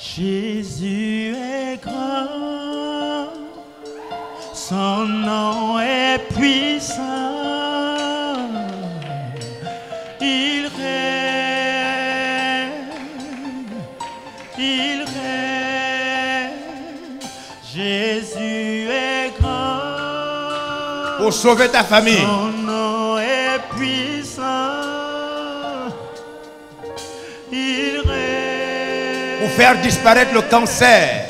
Jésus est grand, son nom est puissant, il règne, Jésus est grand, pour sauver ta famille. Son nom est puissant, il règne, pour faire disparaître le cancer.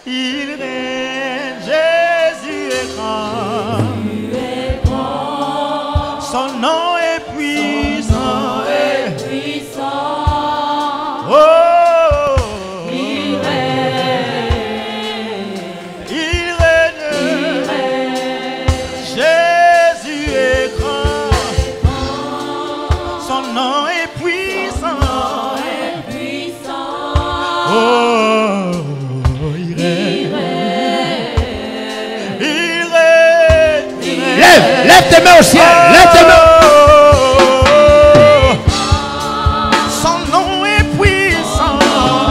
il règne, Jésus est grand, son nom est puissant, oh, il règne, Jésus est grand, son nom est puissant, oh, il règne, Lève tes mains au ciel. Lève tes mains. son nom est puissant, oh,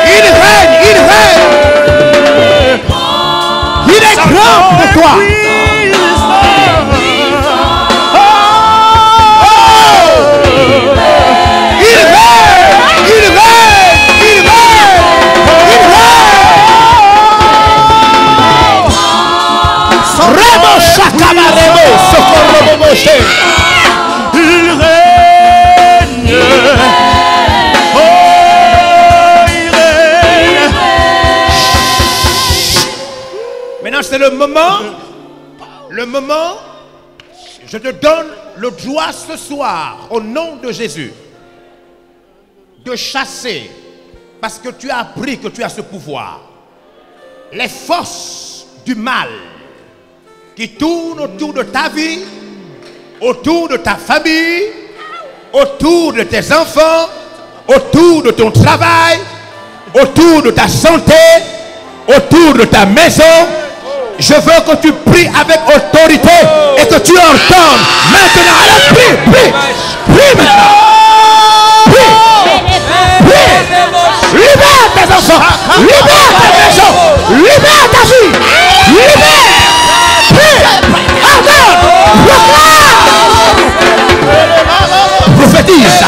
Il règne. Il est grand pour toi. Il règne, oh, il règne. Maintenant, c'est le moment, je te donne le droit ce soir, au nom de Jésus, de chasser, parce que tu as appris que tu as ce pouvoir, les forces du mal qui tournent autour de ta vie, autour de ta famille, autour de tes enfants, autour de ton travail, autour de ta santé, autour de ta maison. Je veux que tu pries avec autorité et que tu entendes maintenant. Allez, prie maintenant. Prie. Libère tes enfants. Libère ta maison. Libère ta vie. Libère. Prie. Ordonne. Prophétise.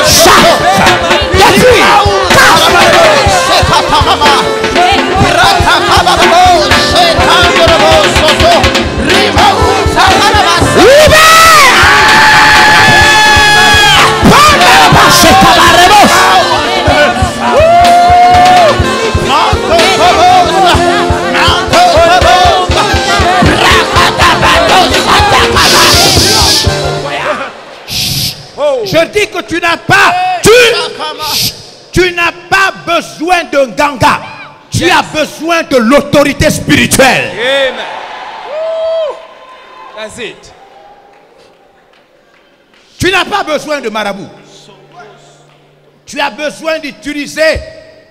Chasse. Détruis. Je dis que tu n'as pas, tu n'as pas besoin d'un ganga. Tu as besoin de l'autorité spirituelle. Amen. That's it. Tu n'as pas besoin de marabout. Tu as besoin d'utiliser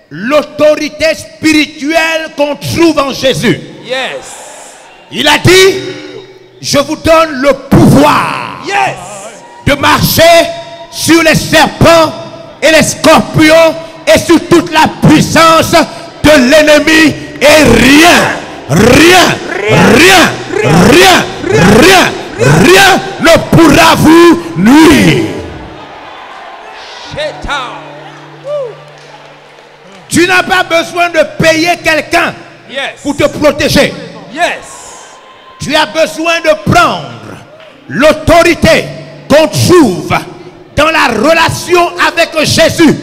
l'autorité spirituelle qu'on trouve en Jésus. Yes. Il a dit, je vous donne le pouvoir de marcher sur les serpents et les scorpions et sur toute la puissance de l'ennemi, et rien ne pourra vous nuire. Tu n'as pas besoin de payer quelqu'un pour te protéger. Tu as besoin de prendre l'autorité qu'on trouve dans la relation avec Jésus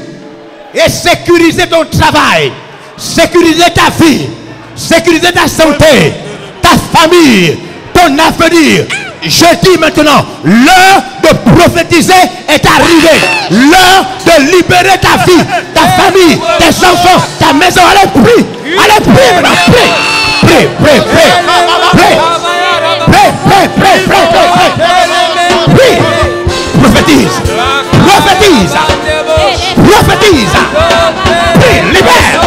et sécuriser ton travail, sécuriser ta vie, sécuriser ta santé, ta famille, ton avenir. Je dis maintenant, l'heure de prophétiser est arrivée. L'heure de libérer ta vie, ta famille, tes enfants, ta maison. Allez, prie. Allez, prie maintenant. Prie. Prophétise. Prie, libère.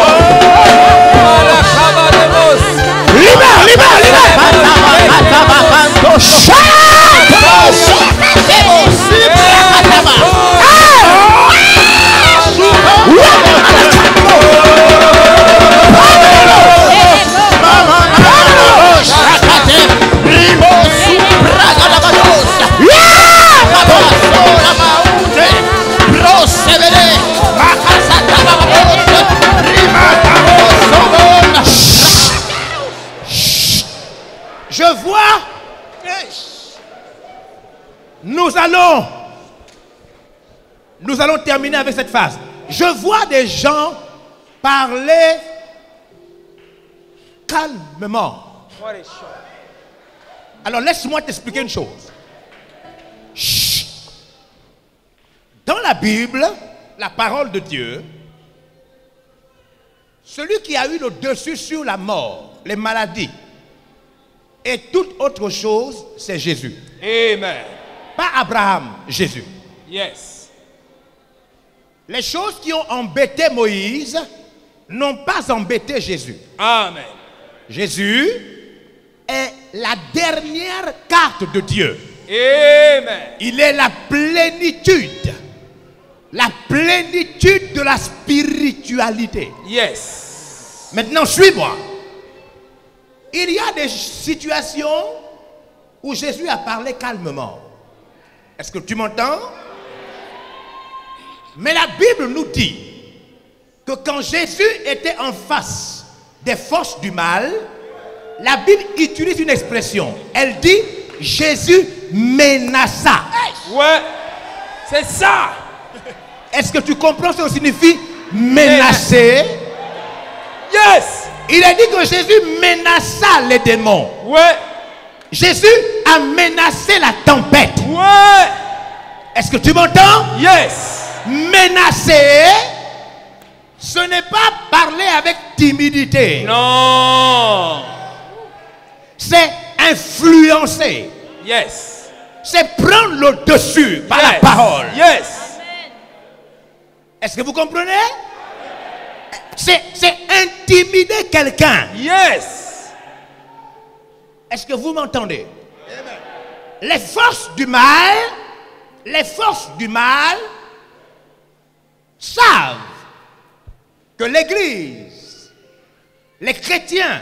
allons terminer avec cette phase. Je vois des gens parler calmement. Alors laisse-moi t'expliquer une chose. Chut. Dans la Bible, la parole de Dieu, celui qui a eu le dessus sur la mort, les maladies et toute autre chose, c'est Jésus. Amen. Pas Abraham, Jésus. Yes. Les choses qui ont embêté Moïse n'ont pas embêté Jésus. Amen. Jésus est la dernière carte de Dieu. Amen. Il est la plénitude de la spiritualité. Yes. Maintenant, suis-moi. Il y a des situations où Jésus a parlé calmement. Est-ce que tu m'entends? Mais la Bible nous dit que quand Jésus était en face des forces du mal, la Bible utilise une expression. Elle dit Jésus menaça. Ouais, c'est ça. Est-ce que tu comprends ce que signifie menacer? Yes. Il a dit que Jésus menaça les démons. Ouais. Jésus a menacé la tempête. Ouais. Est-ce que tu m'entends? Yes. Menacer, ce n'est pas parler avec timidité. Non. C'est influencer. Yes. C'est prendre le dessus par la Yes. parole. Yes. Est-ce que vous comprenez? C'est intimider quelqu'un. Yes. Est-ce que vous m'entendez? Les forces du mal savent que l'Église, les chrétiens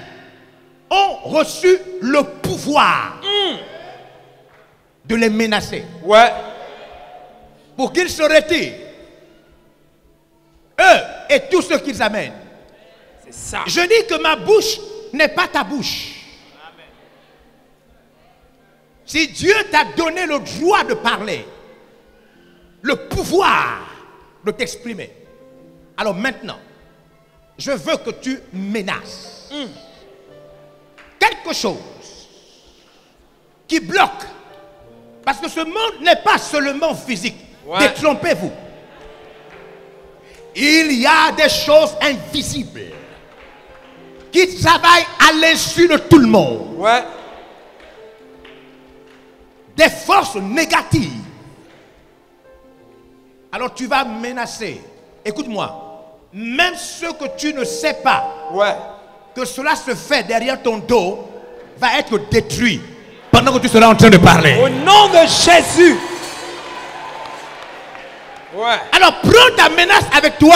ont reçu le pouvoir de les menacer. Ouais. Pour qu'ils se retirent, eux et tous ceux qu'ils amènent. C'est ça. Je dis que ma bouche n'est pas ta bouche. Si Dieu t'a donné le droit de parler, le pouvoir de t'exprimer, alors maintenant, je veux que tu menaces quelque chose qui bloque. Parce que ce monde n'est pas seulement physique. Ouais. Détrompez-vous. Il y a des choses invisibles qui travaillent à l'insu de tout le monde. Ouais. Des forces négatives. Alors tu vas menacer. Écoute-moi. Même ce que tu ne sais pas, Ouais. que cela se fait derrière ton dos, va être détruit pendant que tu seras en train de parler. Au nom de Jésus. Ouais. Alors prends ta menace avec toi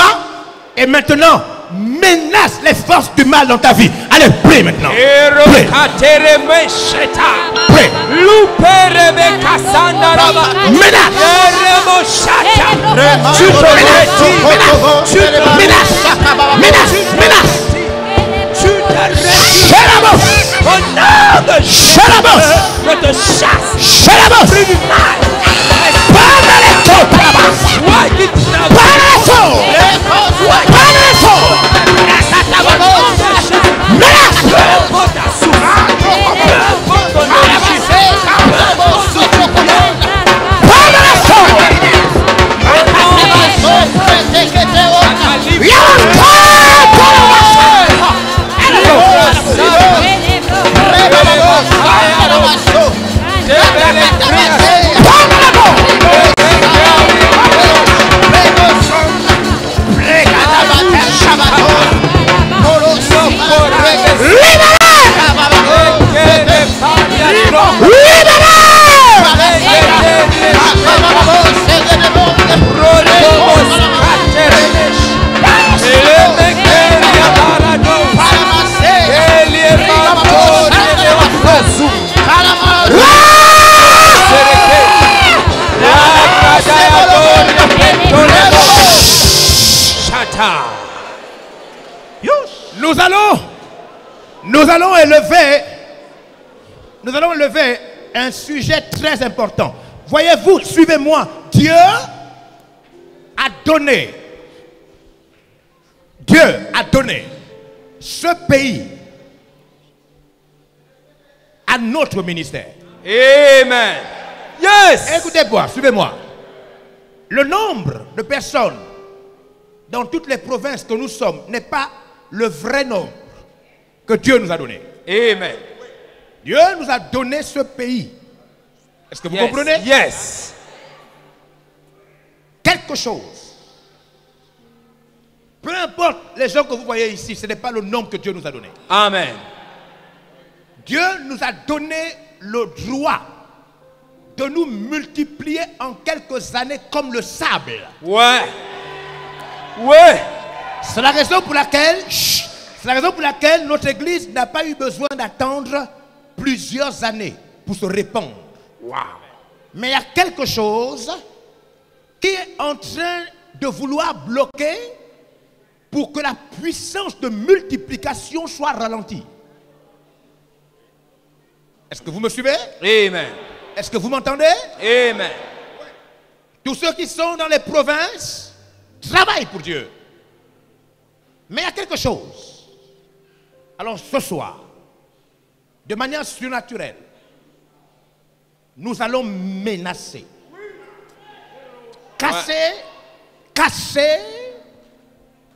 et maintenant menace les forces du mal dans ta vie. Allez, prie maintenant. Prie. Prie. Menace. Tu te Menace. Menace. Menace. Tu te Chalabos. Au nom de Chalabos. je te chasse. Chalabos. Plus du mal. Parle-les-toi, Parabas. Sois qui t'as Parle-les-toi. Parle-les-toi. Menace. peu importe ta souffrance, peu importe ton origine, peu importe ce que tu connais. Parle-les-toi. Nous allons élever un sujet très important. Voyez-vous, suivez-moi. Dieu a donné ce pays à notre ministère. Amen. Yes. Écoutez-moi, suivez-moi. Le nombre de personnes dans toutes les provinces que nous sommes n'est pas le vrai nombre que Dieu nous a donné. Amen. Dieu nous a donné ce pays. Est-ce que vous comprenez? Yes. Quelque chose. Peu importe les gens que vous voyez ici, ce n'est pas le nombre que Dieu nous a donné. Amen. Dieu nous a donné le droit de nous multiplier en quelques années comme le sable. Ouais. Ouais. C'est la raison pour laquelle, notre église n'a pas eu besoin d'attendre plusieurs années pour se répandre. Wow. Mais il y a quelque chose qui est en train de vouloir bloquer pour que la puissance de multiplication soit ralentie. Est-ce que vous me suivez? Amen. Est-ce que vous m'entendez? Amen. Tous ceux qui sont dans les provinces travaillent pour Dieu. Mais il y a quelque chose. Alors ce soir, de manière surnaturelle, nous allons menacer, casser,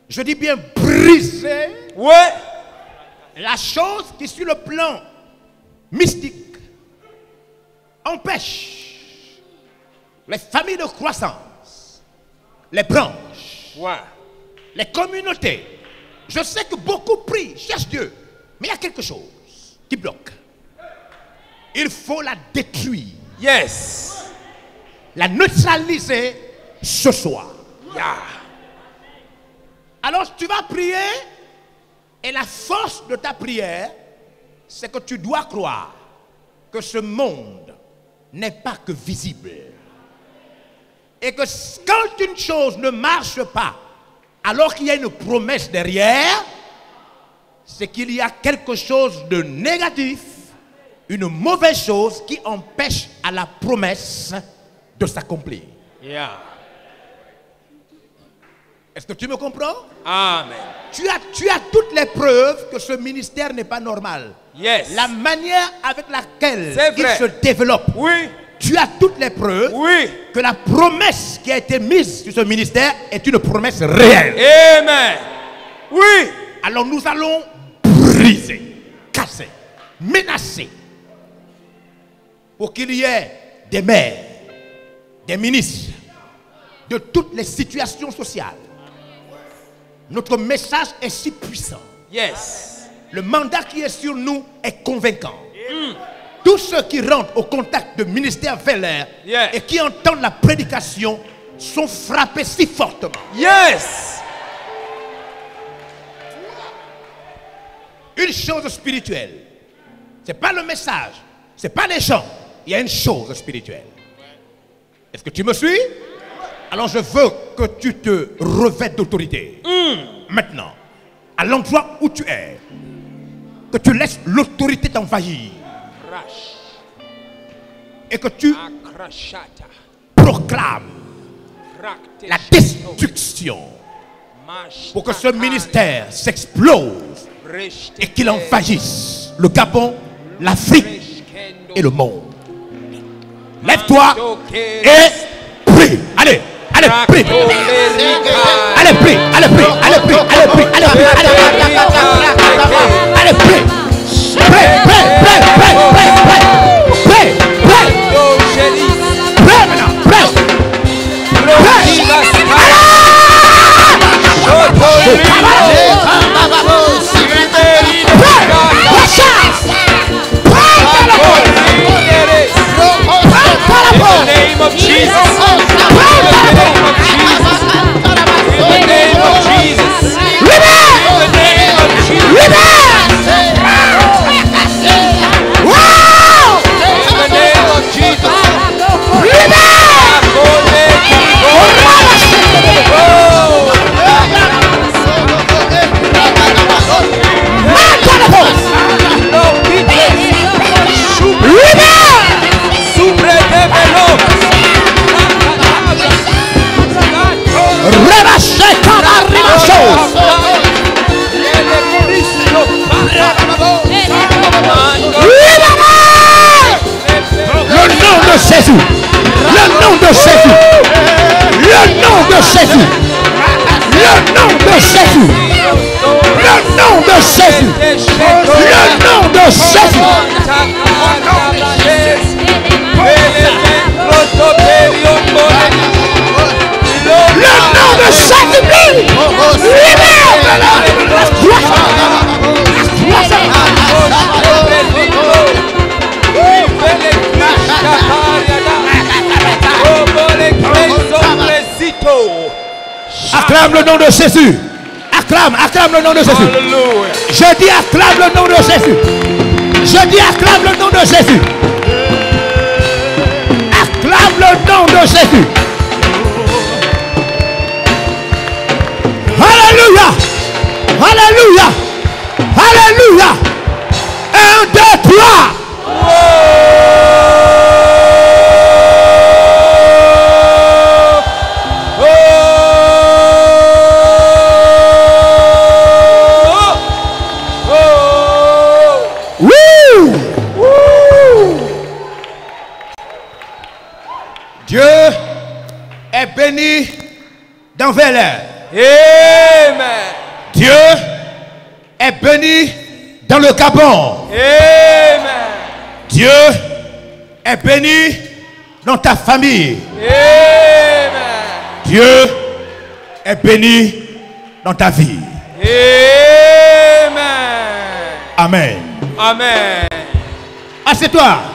je dis bien briser, Ouais. la chose qui sur le plan mystique empêche les familles de croissance, les branches, Ouais. les communautés. Je sais que beaucoup prient, cherchent Dieu, mais il y a quelque chose qui bloque. Il faut la détruire, Yes. la neutraliser ce soir. Yeah. Alors tu vas prier et la force de ta prière, c'est que tu dois croire que ce monde n'est pas que visible. Et que quand une chose ne marche pas, alors qu'il y a une promesse derrière, c'est qu'il y a quelque chose de négatif, une mauvaise chose qui empêche à la promesse de s'accomplir. Yeah. Est-ce que tu me comprends? Amen. Tu as toutes les preuves que ce ministère n'est pas normal. Yes. La manière avec laquelle C'est il vrai. se développe. Oui. Tu as toutes les preuves Oui. que la promesse qui a été mise sur ce ministère est une promesse réelle. Amen. Oui. Alors nous allons briser, casser, menacer pour qu'il y ait des maires, des ministres, de toutes les situations sociales. Notre message est si puissant. Yes. Le mandat qui est sur nous est convaincant. Tous ceux qui rentrent au contact de ministère Veller Yeah. et qui entendent la prédication sont frappés si fortement. Yes. Une chose spirituelle, ce n'est pas le message, ce n'est pas les gens, il y a une chose spirituelle. Est-ce que tu me suis? Alors je veux que tu te revêtes d'autorité. Maintenant, à l'endroit où tu es, que tu laisses l'autorité t'envahir Crash. et que tu Akrashata. proclames Rakte. la destruction Mash. pour que ce ministère s'explose et qu'il envahisse le Gabon, l'Afrique et le monde. Lève-toi et prie. Allez, allez, prie. Allez, prie, allez, prie, allez, prie, allez, prie, allez, prie, allez, prie. Prie, prie, prie, prie, prie, prie, prie, prie, maintenant, prie. In the name of Jesus. In the name of Jesus. In the name of Jesus. Jésus. Le nom de Jésus. Le nom de Jésus. Le nom de Jésus. Le nom de Jésus. Libère. Acclame le nom de Jésus. Acclame le nom de Jésus. Je dis acclame le nom de Jésus. Je dis acclame le nom de Jésus. Acclame le nom de Jésus. Alléluia. Alléluia. Alléluia. 1, 2, 3. Dieu est béni dans Vélaire. Amen. Dieu est béni dans le Gabon. Amen. Dieu est béni dans ta famille. Amen. Dieu est béni dans ta vie. Amen. Amen. Amen. Assieds-toi.